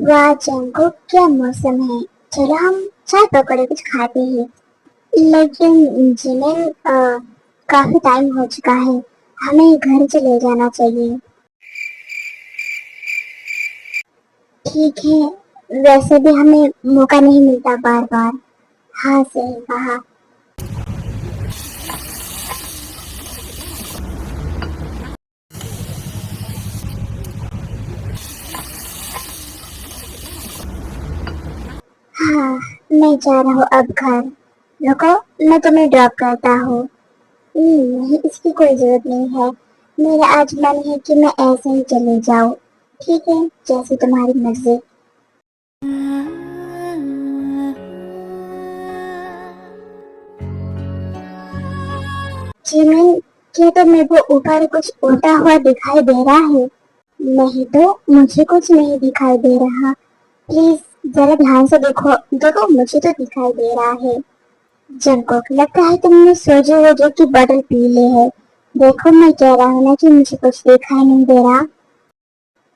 वाह जंको, क्या मौसम है। चलो हम चाय पकौड़े कुछ खाते हैं। लेकिन जिमिन, काफी टाइम हो चुका है, हमें घर चले जाना चाहिए। ठीक है, वैसे भी हमें मौका नहीं मिलता बार बार। हाँ, सही कहा। हाँ, मैं जा रहा हूँ अब घर। रुको, मैं तुम्हें ड्रॉप करता हूँ। नहीं, इसकी कोई जरूरत नहीं है। मेरा आज मन है कि मैं ऐसे ही चले जाऊँ। ठीक है, जैसे तुम्हारी मर्जी। जिमिन, क्या तुम्हें वो ऊपर कुछ उड़ता हुआ दिखाई दे रहा है? नहीं तो मुझे कुछ नहीं दिखाई दे रहा। प्लीज जरा ध्यान से देखो। देखो, मुझे तो दिखाई दे रहा है। जंगकोक, लगता है तुमने सोचे हो जो कि बॉटल पी ले है। देखो, मैं कह रहा हूँ ना कि मुझे कुछ दिखाई नहीं दे रहा।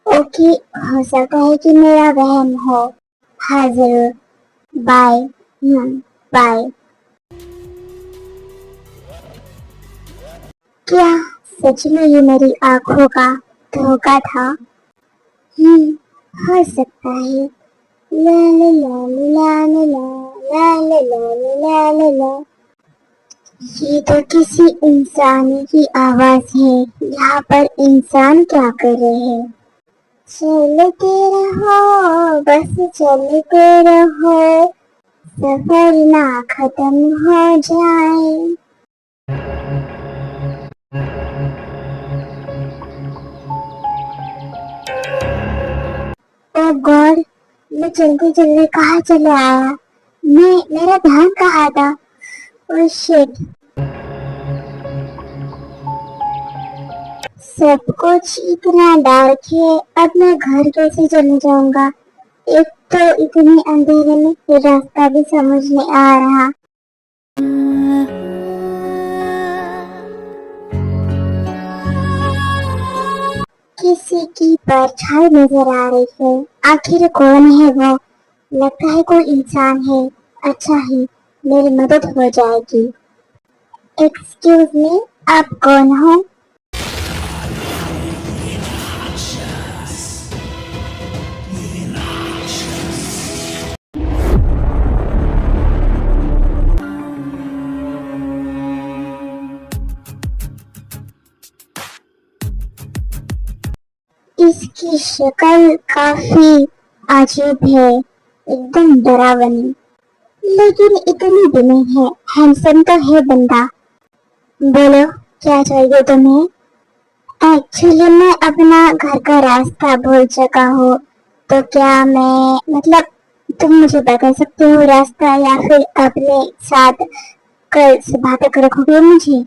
ओके, हो सकता है कि मेरा वहम हो। हाँ जरूर। बाय। बाय। क्या सच में ये मेरी आंखों का धोखा था? हम्म, हो सकता है। ला ला ला ला ला ला ला ला ला ला ला ला। ये तो किसी इंसान की आवाज है। यहाँ पर इंसान क्या कर रहे हैं? चलते रहो, बस चलते रहो, सफर ना खत्म हो जाए। ओ गॉड, मैं चलते चलते कहाँ चले आया? मेरा ध्यान कहाँ था? Oh shit. सब कुछ इतना डार्क है, अब मैं घर कैसे चले जाऊंगा? एक तो इतनी अंधेरे में रास्ता भी समझ नहीं आ रहा। किसी की परछाई नजर आ रही है। आखिर कौन है वो? लगता है कोई इंसान है। अच्छा है, मेरी मदद हो जाएगी। एक्सक्यूज मी, आप कौन हो? इसकी शक्ल काफी अजीब है, एकदम डरावनी। लेकिन इतनी भी नहीं है, हैंडसम तो है बंदा। बोलो, क्या चाहिए तुम्हें? एक्चुअली मैं अपना घर का रास्ता भूल चुका हूँ। तो क्या मैं, मतलब, तुम मुझे बता सकते हो रास्ता, या फिर अपने साथ कल सुबह तक रखोगे मुझे?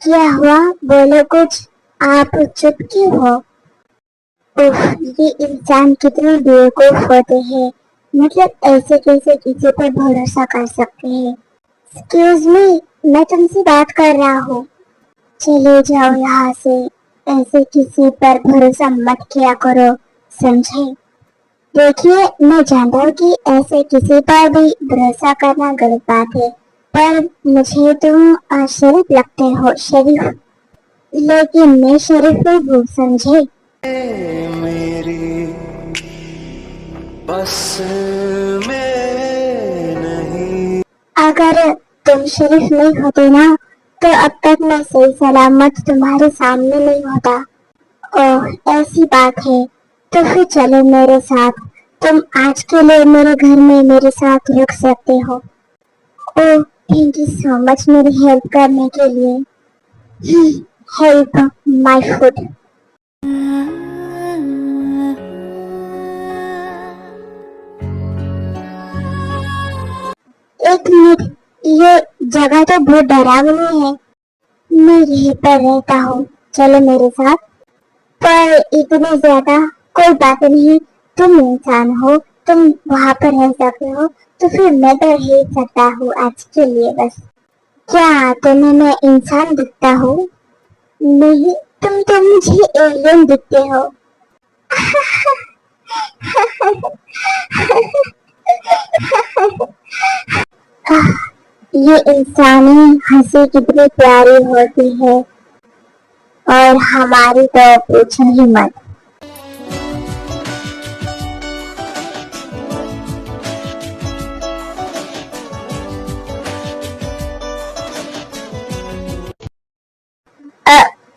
क्या हुआ? बोलो कुछ। आप चुप क्यों हो? उफ, ये इंसान कितने बेवकूफ होते हैं। मतलब ऐसे कैसे किसी पर भरोसा कर सकते हैं? एक्सक्यूज मी, मैं तुमसे बात कर रहा हूँ। चले जाओ यहाँ से। ऐसे किसी पर भरोसा मत किया करो, समझे? देखिए, मैं जानता हूँ कि ऐसे किसी पर भी भरोसा करना गलत बात है, पर मुझे तुम शरीफ लगते हो, शरीफ। लेकिन मैं शरीफ नहीं हूँ, समझे? मेरी बस में नहीं। अगर तुम शरीफ नहीं होते ना, तो अब तक मैं सही सलामत तुम्हारे सामने नहीं होता। ओह, ऐसी बात है। तो फिर चलो मेरे साथ। तुम आज के लिए मेरे घर में मेरे साथ रुक सकते हो। ओह, थैंक यू सो मच मेरी हेल्प करने के लिए। Help my food. एक मिनट, ये जगह तो बहुत डरावनी है। मैं यहीं पर रहता हूँ, चलो मेरे साथ। पर इतने ज्यादा कोई बात नहीं। तुम इंसान हो, तुम वहाँ पर रह सकते हो, तो फिर मैं तो रह ही सकता हूँ आज के लिए बस। क्या तुम्हें मैं इंसान दिखता हूँ? नहीं, तुम तो मुझे एलियन दिखते हो। ये इंसानी हंसी कितनी प्यारी होती है, और हमारी तो पूछो ही मत।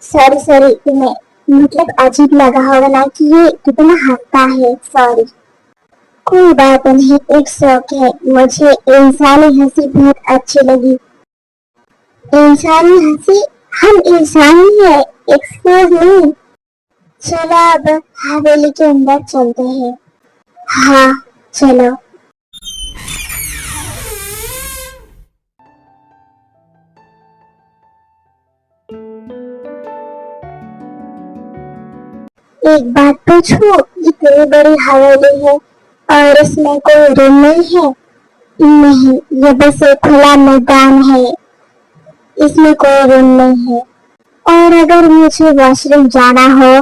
सॉरी सॉरी, तुम्हें मतलब अजीब लगा होगा ना कि ये कितना हंसता है। सॉरी, कोई बात नहीं, एक शौक है। मुझे इंसानी हंसी बहुत अच्छी लगी। इंसानी हंसी? हम इंसान ही है, एक्सक्यूज मी। चलो अब हवेली के अंदर चलते हैं। हाँ, चलो। एक बात पूछूं, इतनी बड़ी हवेली है और इसमें कोई रूम नहीं है? नहीं, ये बस एक खुला मैदान है, इसमें कोई रूम नहीं है। और अगर मुझे वॉशरूम जाना हो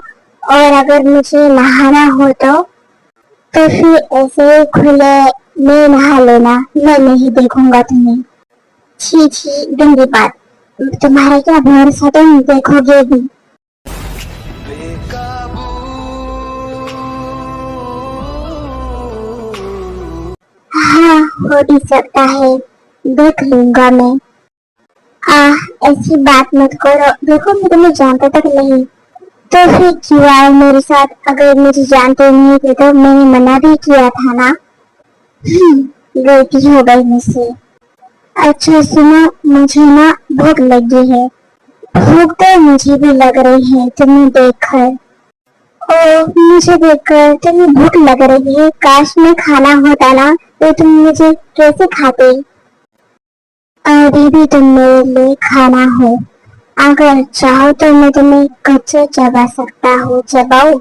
और अगर मुझे नहाना हो तो फिर ऐसे ही खुले में नहा लेना, मैं नहीं देखूंगा तुम्हें। छी छी, गंदी बात। तुम्हारा क्या भरोसा, तुम देखोगे भी? बेकाबू हाँ, हो भी सकता है, देख लूंगा मैं। ऐसी बात मत करो, देखो मैं तुम्हें जानता तक नहीं, तो फिर क्यों आए मेरे साथ? अगर मुझे जानते नहीं थे तो मैंने मना भी किया था ना। गलती हो गई मुझसे। अच्छा सुनो, मुझे ना भूख लगी है। भूख तो मुझे भी लग रही है तुम्हें देखकर। ओ, मुझे देखकर तुम्हें भूख लग रही है? काश में खाना होता ना तो तुम मुझे कैसे खाते। अभी भी तुम मेरे लिए खाना हो। अगर चाहो तो मैं तुम्हें कच्चे चबा सकता हूँ, चबाओ?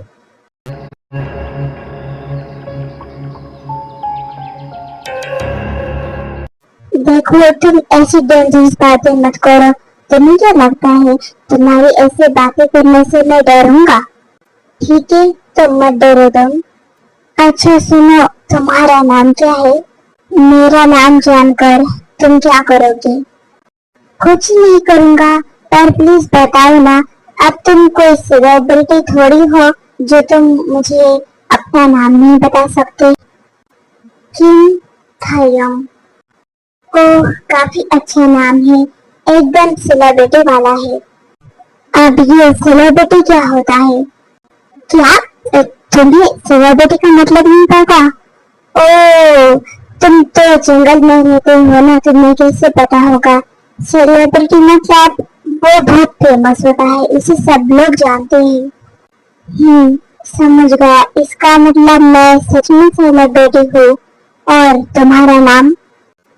देखो, तुम ऐसी डेंजरस बातें मत करो। तुम्हें क्या लगता है तुम्हारी ऐसी बातें करने से मैं डरूंगा? ठीक है, तुम मत डरो तुम। अच्छा सुनो, तुम्हारा नाम क्या है? मेरा नाम जानकर तुम क्या करोगे? कुछ नहीं करूंगा, पर प्लीज बताओ ना। अब तुम कोई सेलिब्रिटी थोड़ी हो जो तुम मुझे अपना नाम नहीं बता सकते। किम थयम। ओह, काफी अच्छा नाम है, एकदम सेलिब्रिटी वाला है। अब ये सेलिब्रिटी क्या होता है? क्या तुम्हें सेलिब्रिटी का मतलब नहीं पता? ओह, तुम तो जंगल में रहते हो ना, तुम्हें कैसे पता होगा? सेलिब्रिटी मतलब वो बहुत फेमस होता है, इसे सब लोग जानते हैं। समझ गया, इसका मतलब मैं सच में सेलिब्रिटी हूँ। और तुम्हारा नाम?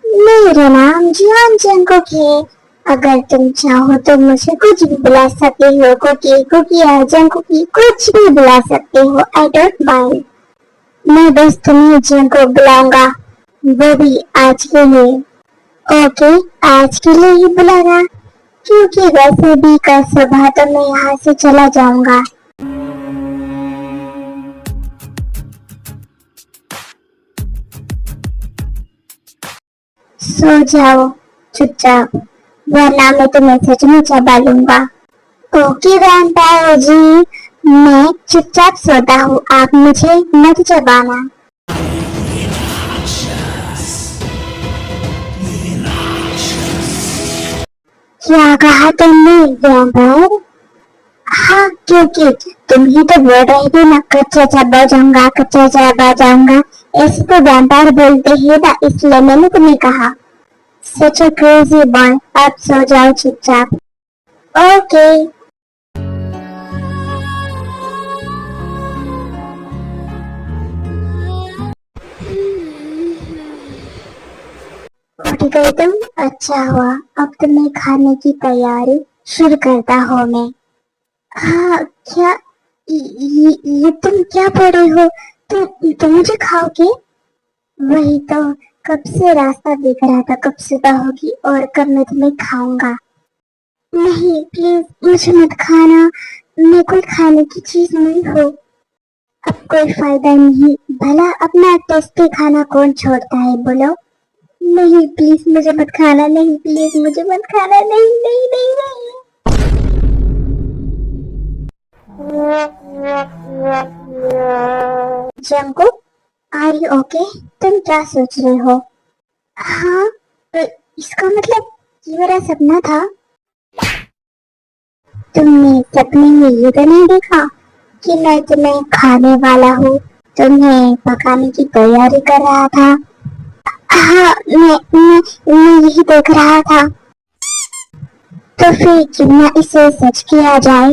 मेरा नाम जियान जंगकुक है। अगर तुम चाहो तो मुझे कुछ भी बुला सकते हो, कुकी कुकी या जंगकुकी, कुछ भी बुला सकते हो, आई डोंट माइंड। मैं बस तुम्हें जंगकुक बुलाऊंगा, वो भी आज के लिए। ओके, आज के लिए ही बुलाना, क्योंकि वैसे भी कल सुबह तो मैं यहाँ से चला जाऊंगा। सो जाओ चुपचाप, वरना मैं तुम्हें सच में चबा लूंगा। ओके वैम्पायर जी, मैं चुपचाप सोता हूँ, आप मुझे मत चबाना। क्या कहा तुमने, वैम्पायर? हाँ, क्योंकि तुम ही तो बोल रहे थे ना, कच्चा चबा जाऊंगा, कच्चा चबा जाऊंगा। ऐसे तो वैम्पायर बोलते हैं ना, इसलिए मैंने तुम्हें कहा। सच अ क्रेजी बॉय, अब सो जाओ चुपचाप। ओके। उठ गई तुम? अच्छा हुआ, अब तुम्हें खाने की तैयारी शुरू करता हूँ मैं। हाँ, क्या ये तुम क्या पढ़ रहे हो? तुम मुझे खाओगे? वही तो, कब से रास्ता देख रहा था, कब सुबह होगी और कब मैं तुम्हें खाऊंगा। नहीं प्लीज मुझे मत खाना, मैं कोई खाने की चीज नहीं हूँ। अब कोई फायदा नहीं, भला अपना टेस्टी खाना कौन छोड़ता है बोलो। नहीं प्लीज मुझे मत खाना, नहीं प्लीज मुझे मत खाना, नहीं नहीं नहीं नहीं। Jungkook, are you okay? तुम क्या सोच रहे हो? हाँ, इसका मतलब ये मेरा सपना था। तुमने सपने में ये तो नहीं देखा कि मैं तुम्हें खाने वाला हूँ, तुम्हें पकाने की तैयारी कर रहा था? हाँ, मैं यही देख रहा था। तो फिर क्यों ना इसे सच किया जाए।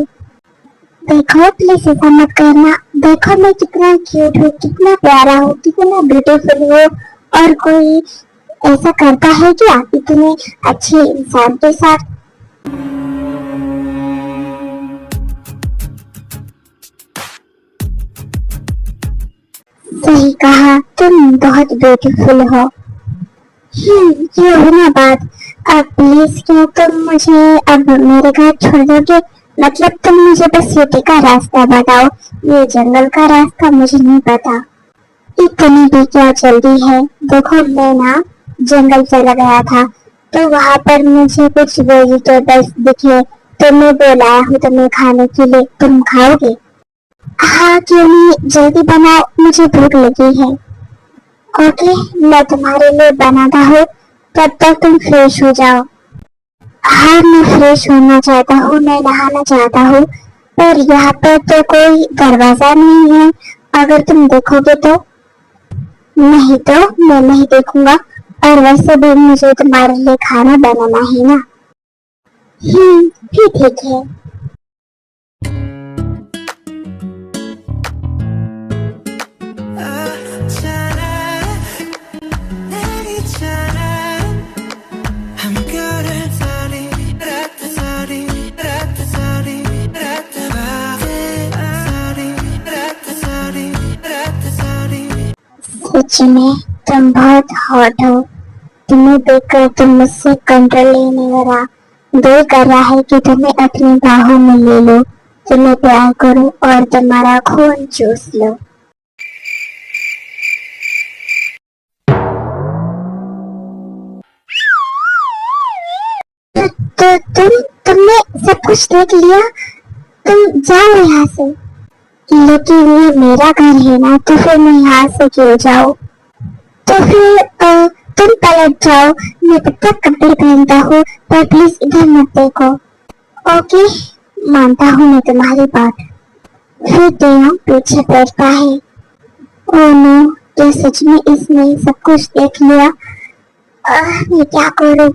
देखो प्लीज ऐसा मत करना, देखो मैं कितना क्यूट हूँ, कितना प्यारा हूँ, कितना ब्यूटीफुल हूँ। और कोई ऐसा करता है क्या इतने अच्छे इंसान के साथ? सही कहा, तुम बहुत ब्यूटीफुल हो। ये हो ना बात। अब प्लीज क्या तुम मुझे अब मेरे घर छोड़ दोगे? मतलब तुम मुझे बस सिटी का रास्ता बताओ, ये जंगल का रास्ता मुझे नहीं पता। इतनी भी क्या जल्दी है? देखो मैं ना जंगल चला गया था, तो वहाँ पर मुझे कुछ वेजिटेबल्स दिखे, तो मैं बुलाया हूँ तुम्हें खाने के लिए, तुम खाओगे? हाँ क्यों नहीं, जल्दी बनाओ, मुझे भूख लगी है। ओके, मैं तुम्हारे लिए बनाता हूँ, तब तक तुम फ्रेश हो जाओ। हाँ मैं फ्रेश होना चाहता हूँ, मैं नहाना चाहता हूँ, पर यहाँ पर तो कोई दरवाजा नहीं है, अगर तुम देखोगे तो। नहीं तो मैं नहीं देखूंगा, और वैसे भी मुझे तुम्हारे लिए खाना बनाना है ना। फिर ठीक है। सच में तुम बहुत हॉट हो, तुम्हें देखकर तुम मुझसे कंट्रोल ही नहीं हो रहा। दिल कर रहा है कि तुम्हें अपनी बाहों में ले लो, तुम्हें प्यार करूं और तुम्हारा खून चूस लो। तो तुमने सब कुछ देख लिया, तुम जाओ यहाँ से। लेकिन ये मेरा घर है ना, तो फिर मैं यहाँ से क्यों जाऊँ? तो फिर तुम पलट जाओ, मैं तब तक कपड़े पहनता हूँ, पर प्लीज इधर मत देखो। ओके, मानता हूँ मैं तुम्हारी बात। फिर तीनों पीछे पड़ता है। ओह नो, क्या सच में इसने सब कुछ देख लिया? मैं क्या करूँ?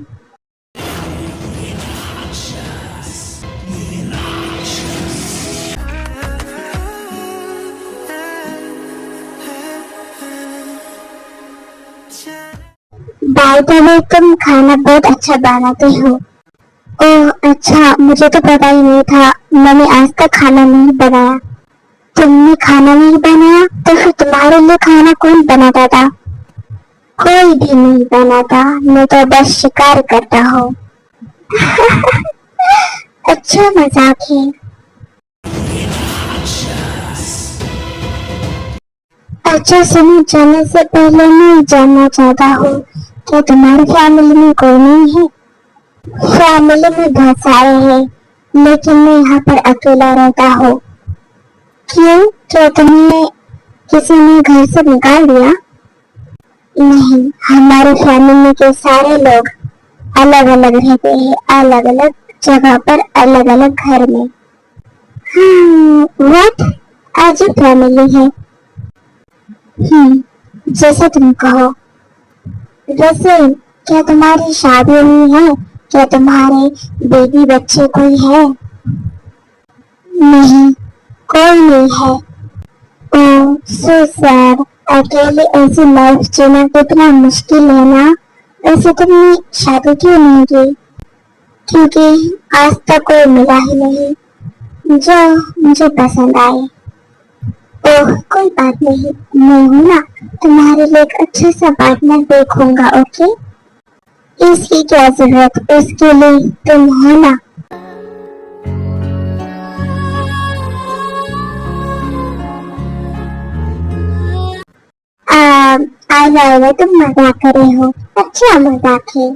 बाय द वे, तुम खाना बहुत अच्छा बनाते हो। ओह अच्छा, मुझे तो पता ही नहीं था, मैंने आज तक खाना नहीं बनाया। तुमने खाना नहीं बनाया तो फिर तुम्हारे लिए खाना कौन बनाता था? कोई भी नहीं बनाता, मैं तो बस शिकार करता हूँ। अच्छा मजाक है। अच्छा सुनो, जाने से पहले मैं जानना चाहता हूँ, क्या तुम्हारी फैमिली में कोई नहीं है? फैमिली में बहुत सारे हैं, लेकिन मैं यहाँ पर अकेला रहता हूँ। क्यों, क्या तुम्हें किसी ने घर से निकाल दिया? नहीं, हमारे फैमिली के सारे लोग अलग अलग रहते हैं, अलग अलग जगह पर, अलग अलग घर में। व्हाट, अजीब फैमिली है। जैसा तुम कहो। वैसे क्या तुम्हारी शादी हुई है? क्या तुम्हारे बेबी बच्चे कोई है? नहीं, कोई नहीं है। ओह सो सैड, अकेले ऐसी लाइफ जीना कितना मुश्किल है ना। वैसे तुमने शादी क्यों नहीं की? क्योंकि आज तक कोई मिला ही नहीं जो मुझे पसंद आए। ओह कोई बात नहीं, मैं हूँ ना, तुम्हारे लिए एक अच्छा सा पार्टनर देखूंगा। ओके, इसकी क्या जरूरत, उसके लिए तुम हो ना। आया तुम मजाक कर रहे हो, अच्छा मजाक है।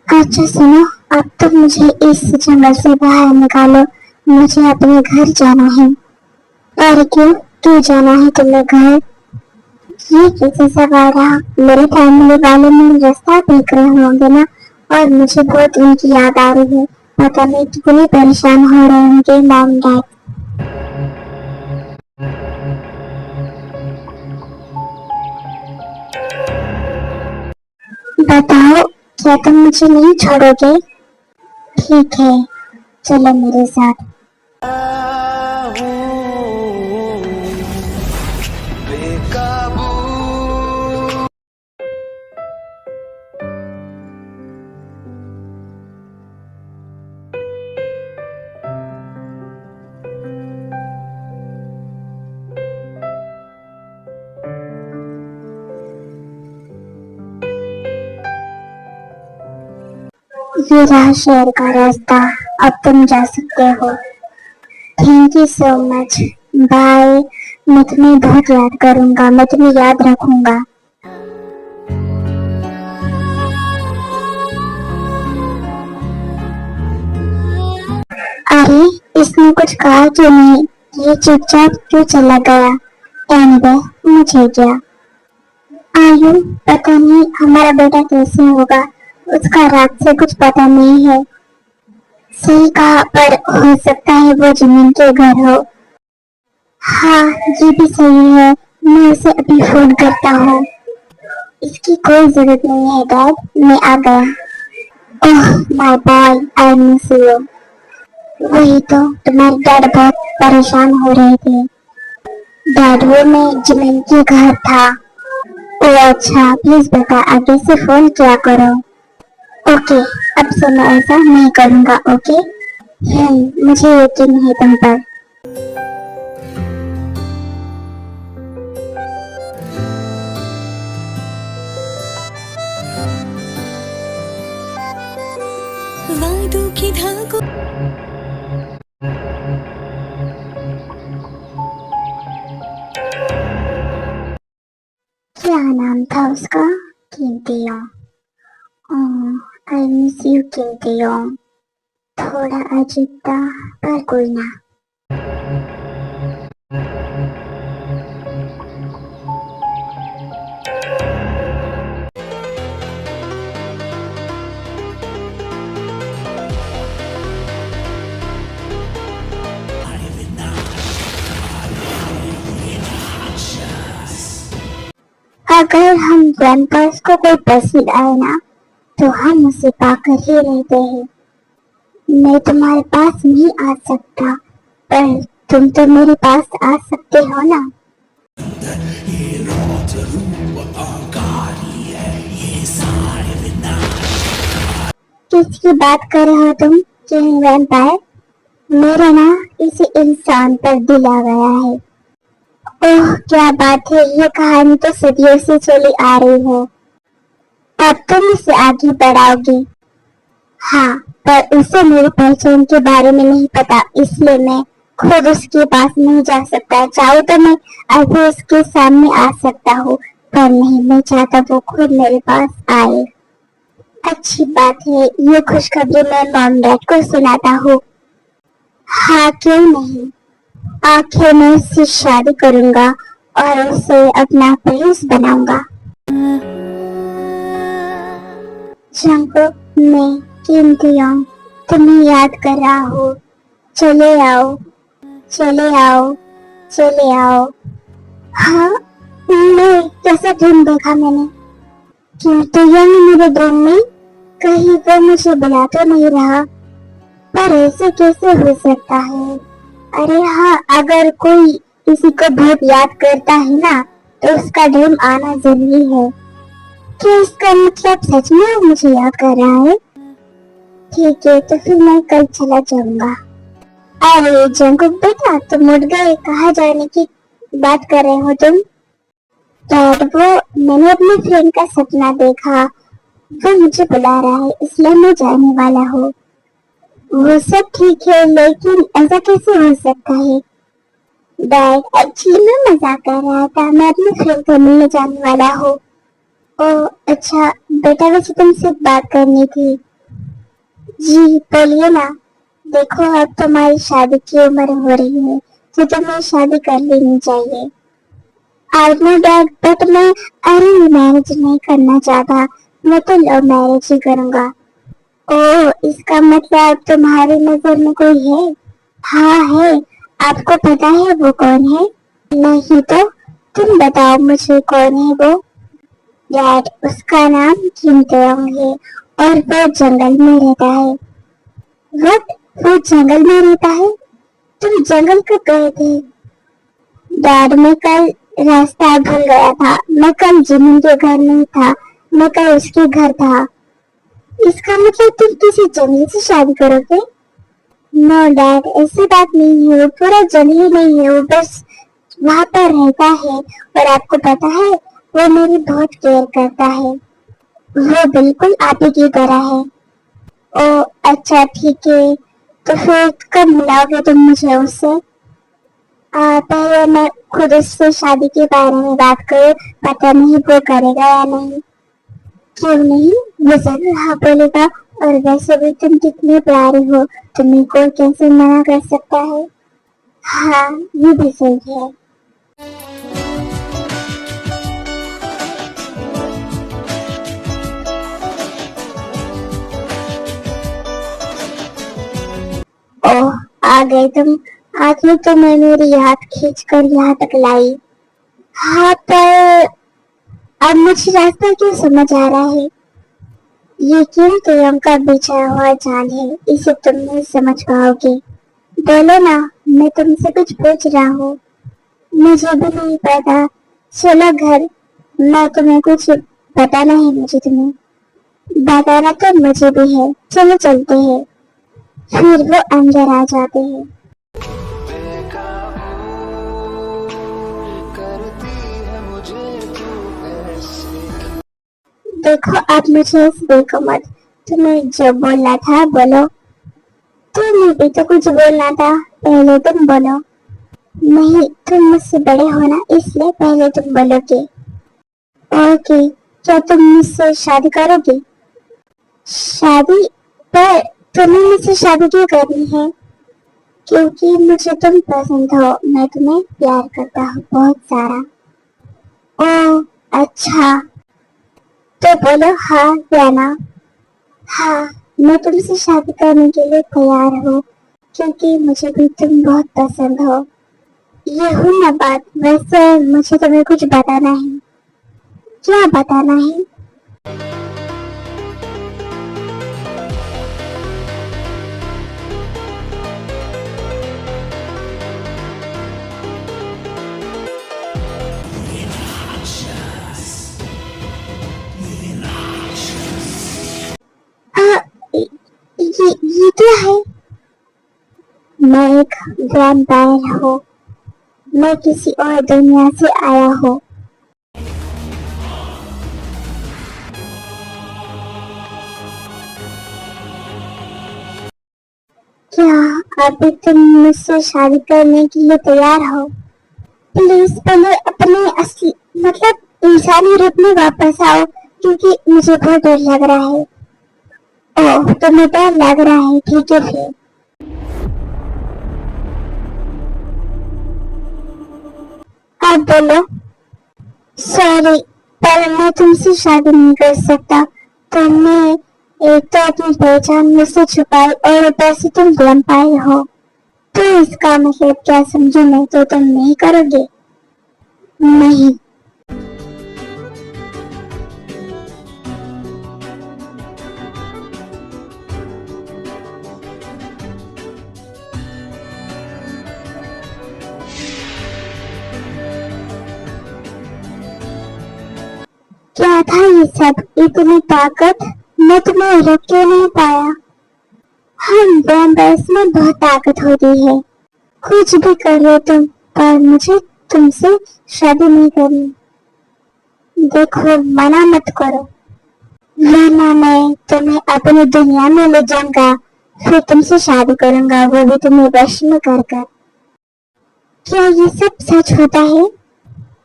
अच्छा सुनो, अब तो मुझे इस जंगल से बाहर निकालो, मुझे अपने घर जाना है। और क्यों क्यों जाना है तुम्हें घर? ये कैसे सवाल रहा? मेरे फैमिली वाले मेरे रास्ता देख रहे होंगे ना, और मुझे बहुत उनकी याद आ रही है। पता नहीं कितने परेशान हो रहे होंगे मॉम डैड। बताओ, क्या तुम मुझे नहीं छोड़ोगे? ठीक है, चलो मेरे साथ। हूँ बेकाबू। ये रहा शहर का रास्ता, अब तुम जा सकते हो। Thank you so much, bye. मैं तुम्हें बहुत याद करूंगा, मैं तुम्हें याद रखूंगा। अरे, इसने कुछ कहा क्यों नहीं? ये चुपचाप क्यों चला गया? एनीवे, मुझे क्या। आयु, पता नहीं हमारा बेटा कैसे होगा, उसका रात से कुछ पता नहीं है। सही कहा, पर हो सकता है वो जमीन के घर हो। हाँ, ये भी सही है, मैं उसे अभी फोन करता हूँ। इसकी कोई जरूरत नहीं है डैड, मैं आ गया। Oh my boy, I miss you. वही तो, तुम्हारे डैड बहुत परेशान हो रहे थे। डैड वो में जमीन के घर था। ओ अच्छा, प्लीज बेटा आगे से फोन किया करो। ओके, अब से मैं ऐसा नहीं करूँगा। ओके, मुझे यकीन है तुम पर। वादों की धागों क्या नाम था उसका? कीर्तियों। आई मिस यू कीर्तियों। थोड़ा अजीब था, पर कोई ना। अगर हम वैम्पायर्स को कोई पसंद आए ना, तो हम उसे पाकर ही रहते हैं। मैं तुम्हारे पास नहीं आ सकता, पर तुम तो मेरे पास आ सकते हो ना। किसकी बात कर रहे हो तुम? King vampire? मेरा ना इसी इंसान पर दिल आ गया है। ओह क्या बात है, ये कहानी तो सदियों से चली आ रही है। अब तुम इसे आगे बढ़ाओगे। हाँ, पर उसे मेरी पहचान के बारे में नहीं पता, इसलिए मैं खुद उसके पास नहीं जा सकता। चाहे तो मैं अभी उसके सामने आ सकता हूँ, पर नहीं, मैं चाहता वो खुद मेरे पास आए। अच्छी बात है, ये खुशखबरी मैं मॉम डैड को सुनाता हूँ। हाँ क्यों नहीं, आखिर मैं उससे शादी करूंगा और उसे अपना प्रिंस बनाऊंगा। जंको, मैं कीमतियों तुम्हें याद कर रहा हूँ। चले आओ, चले आओ, चले आओ। हाँ, मैं कैसा ड्रीम देखा मैंने? कीमतियों मेरे ड्रीम में? कहीं वो मुझे बुला तो नहीं रहा? पर ऐसे कैसे हो सकता है? अरे हाँ, अगर कोई किसी को बहुत याद करता है ना, तो उसका ड्रीम आना जरूरी है। क्या इसका मतलब सच में वो मुझे याद कर रहा है? ठीक है, तो फिर मैं कल चला जाऊंगा। अरे जंकुक बेटा, तुम उठ गए? कहाँ जाने की बात कर रहे हो तुम? डैड, वो मैंने अपने फ्रेंड का सपना देखा, वो मुझे बुला रहा है, इसलिए मैं जाने वाला हूँ। वो सब ठीक है, लेकिन ऐसा कैसे हो सकता है? डैड, एक्चुअली मैं मजाक कर रहा था, मैं अपने फ्रेंड को मिलने जाने वाला हूँ। ओह अच्छा बेटा, वैसे तुमसे बात करनी थी। जी बोलिए ना। देखो, अब तुम्हारी शादी की उम्र हो रही है, तो तुम्हें शादी कर लेनी चाहिए। आई नो डैड, बट मैं अरेंज मैरिज नहीं करना चाहता, मैं तो लव मैरिज ही करूंगा। ओह, इसका मतलब तुम्हारी नजर में कोई है? हाँ है। आपको पता है वो कौन है? नहीं तो तुम बताओ मुझे, कौन है वो? डैड, उसका नाम किम तेयोंग है और वो जंगल में रहता है। व्हाट? वो जंगल में रहता है? तुम जंगल कब गए थे? डैड, मैं कल रास्ता भूल गया था, मैं कल जिमिन के घर नहीं था, मैं कल उसके घर था। इसका मतलब तुम किसी जंगली से शादी करोगे? नो डैड, ऐसी बात नहीं है, वो पूरा जंगली नहीं है, वो बस वहाँ पर रहता है, और आपको पता है वो मेरी बहुत केयर करता है। वो बिल्कुल आप ही की तरह है। ओ अच्छा ठीक है, तो फिर कब मिलाओगे तुम मुझे उससे? पहले मैं खुद उससे शादी के बारे में बात करूं, पता नहीं वो करेगा या नहीं। क्यों नहीं, वो जरूर हाँ बोलेगा। और वैसे भी तुम कितनी प्यारी हो, तुम्हें कोई कैसे मना कर सकता है? हाँ, ये भी सही है। ओह, आ गए तुम। आखिर तुमने मेरी याद खींच कर यहाँ तक लाई। हाँ, पर अब मुझे रास्ता क्यों समझ आ रहा है। ये क्यों तुम का बिछा हुआ जान है, इसे तुम नहीं समझ पाओगे। बोलो ना, मैं तुमसे कुछ पूछ रहा हूँ। मुझे भी नहीं पता। चलो घर, मैं तुम्हें कुछ बताना है, मुझे तुम्हें बताना तो मुझे भी है, चलो चलते हैं। फिर वो अंदर आ जाते हैं। करती है मुझे तू ऐसे। देखो, आप मुझे ऐसे देखो मत, तुम्हें जो बोलना था बोलो। तुम्हें भी तो कुछ बोलना था, पहले तुम बोलो। नहीं, तुम मुझसे बड़े हो ना, इसलिए पहले तुम बोलोगे। ओके, क्या तुम मुझसे शादी करोगे? शादी? पर तुम्हें मुझसे शादी क्यों करनी है? क्योंकि मुझे तुम पसंद हो, मैं तुम्हें प्यार करता हूँ बहुत सारा। ओह अच्छा, तो बोलो हाँ या ना। हाँ, मैं तुमसे शादी करने के लिए तैयार हूँ, क्योंकि मुझे भी तुम बहुत पसंद हो। ये हुई ना बात। वैसे मुझे तुम्हें कुछ बताना है। क्या बताना है? आ, ये क्या है? मैं एक वैम्पायर हूँ, मैं किसी और दुनिया से आया हूँ। क्या अभी तुम मुझसे शादी करने के लिए तैयार हो? प्लीज पहले अपने असली मतलब इंसानी रूप में वापस आओ, क्योंकि मुझे बहुत डर लग रहा है। ओह, तुम्हें डर लग रहा है, ठीक है फिर। अब बोलो। सॉरी, पर मैं तुमसे शादी नहीं कर सकता। तुमने एक तो अपनी पहचान मुझसे छुपाई, और ऊपर से तुम वैम्पायर हो, तो इसका मतलब क्या समझो मैं, तो तुम नहीं करोगे? नहीं। क्या था ये सब, इतनी ताकत? मैं तुम्हें रोक क्यों नहीं पाया? हम वैम्पायर्स में बहुत ताकत होती है। कुछ भी कर लो तुम, पर मुझे तुमसे शादी नहीं करनी। देखो, मना मत करो, वरना मैं तुम्हें अपनी दुनिया में ले जाऊंगा, फिर तुमसे शादी करूंगा, वो भी तुम्हें वश में कर कर। क्या ये सब सच होता है?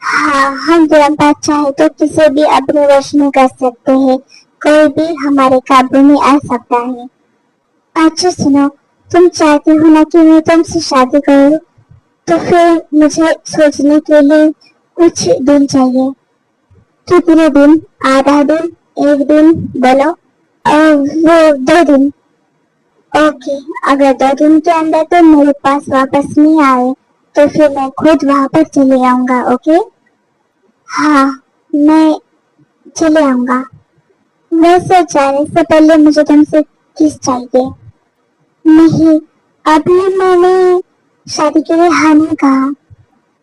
हाँ, हम वैम्पायर चाहे तो किसी भी अपने वश में कर सकते हैं, कोई भी हमारे काबू में आ सकता है। अच्छा सुनो, तुम चाहते हो ना कि मैं तुमसे शादी करूं, तो फिर मुझे सोचने के लिए कुछ दिन चाहिए। कितने दिन? आधा दिन, एक दिन, बोलो। वो 2 दिन। ओके, अगर 2 दिन के अंदर तुम मेरे पास वापस नहीं आए तो फिर मैं खुद वहां पर चले आऊंगा। ओके? हाँ, मैं चले आऊंगा। वैसे जाने से पहले मुझे तुमसे किस चाहिए। नहीं, अभी मैंने शादी के लिए हाँ नहीं कहा।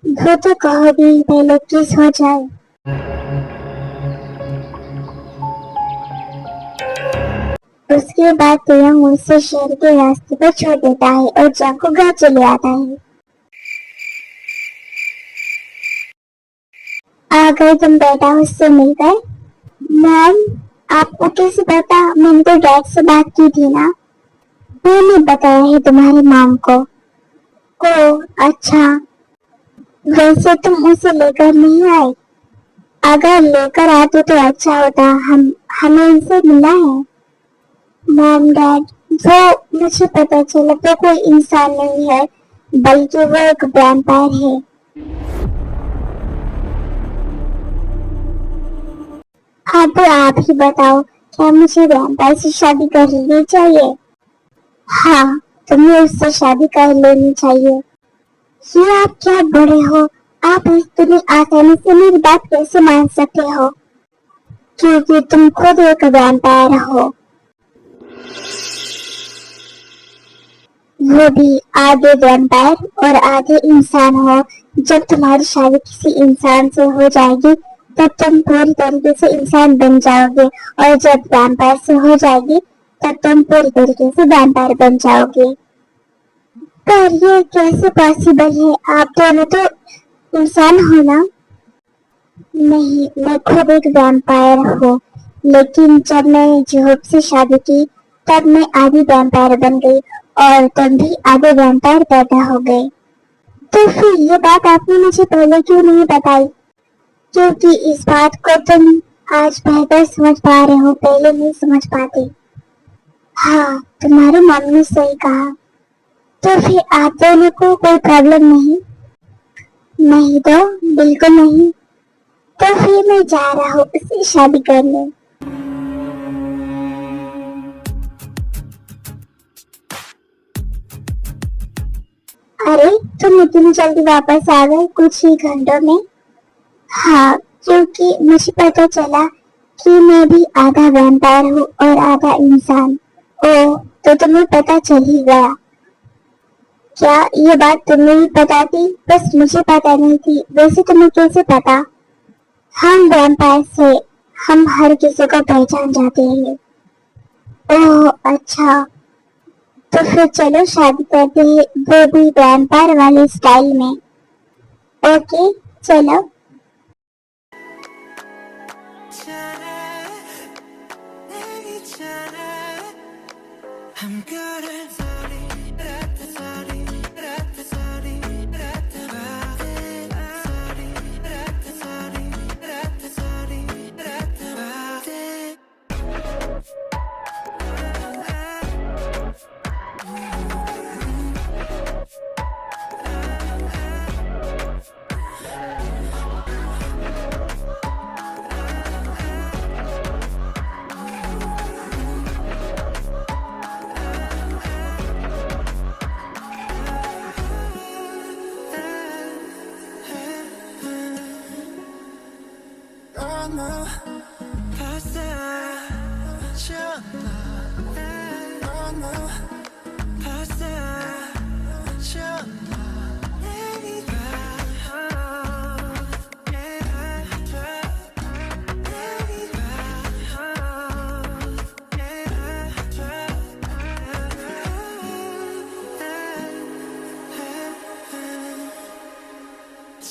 वो तो कहोगी, पहले किस हो जाए। उसके बाद तुरंत मुझसे शहर के रास्ते पर छोड़ देता है और जाको घर चले आता है। आ गए तुम बेटा, उससे मिल गए? मैम, आपको कैसे पता? मैंने तो डैड से बात की थी ना। मैंने बताया है तुम्हारी मॉम को। ओ अच्छा, वैसे तुम उसे लेकर नहीं आए? अगर लेकर आते तो अच्छा होता, हमें उनसे मिला है। मॉम डैड, वो मुझे पता चला तो कोई इंसान नहीं है, बल्कि वो एक वैम्पायर है। अब आप ही बताओ, क्या मुझे वैम्पायर से शादी कर लेनी चाहिए? हाँ, तुम्हें उससे शादी कर लेनी चाहिए। ये आप क्या बड़े हो, आप इतनी आसानी से मेरी बात कैसे मान सकते हो? क्योंकि तुम खुद एक वैम्पायर हो, वो भी आधे वैम्पायर और आधे इंसान हो। जब तुम्हारी शादी किसी इंसान से हो जाएगी तब तुम पूरी तरीके से इंसान बन जाओगे, और जब वैम्पायर से हो जाएगी तब तुम पूरी तरीके से वैम्पायर बन जाओगे। पर ये कैसे पॉसिबल है? आप दोनों तो इंसान हो ना? नहीं, मैं खुद एक वैम्पायर हूँ, लेकिन जब मैंने जूहोब से शादी की तब मैं आधी वैम्पायर बन गई और तुम भी आधे वैम्पायर पैदा हो गए। तो फिर ये बात आपने मुझे पहले क्यों नहीं बताई? क्योंकि इस बात को तुम आज बेहतर समझ पा रहे हो, पहले नहीं समझ पाते। हाँ, तुम्हारी मम्मी ने सही कहा। तो फिर आप दोनों को कोई प्रॉब्लम नहीं? नहीं तो बिल्कुल नहीं। तो फिर मैं जा रहा हूँ उससे शादी करने। अरे, तुम इतनी जल्दी वापस आ गए कुछ ही घंटों में? हाँ, क्योंकि मुझे पता चला कि मैं भी आधा वैम्पायर हूँ और आधा इंसान। ओह, तो तुम्हें पता चल ही गया। क्या ये बात तुम्हें भी पता थी? बस मुझे पता नहीं थी। वैसे तुम्हें कैसे पता? हम वैम्पायर से हम हर किसी को पहचान जाते हैं। ओह अच्छा, तो फिर चलो शादी करते हैं, वो भी वैम्पायर वाले स्टाइल में। ओके, चलो।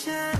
जाए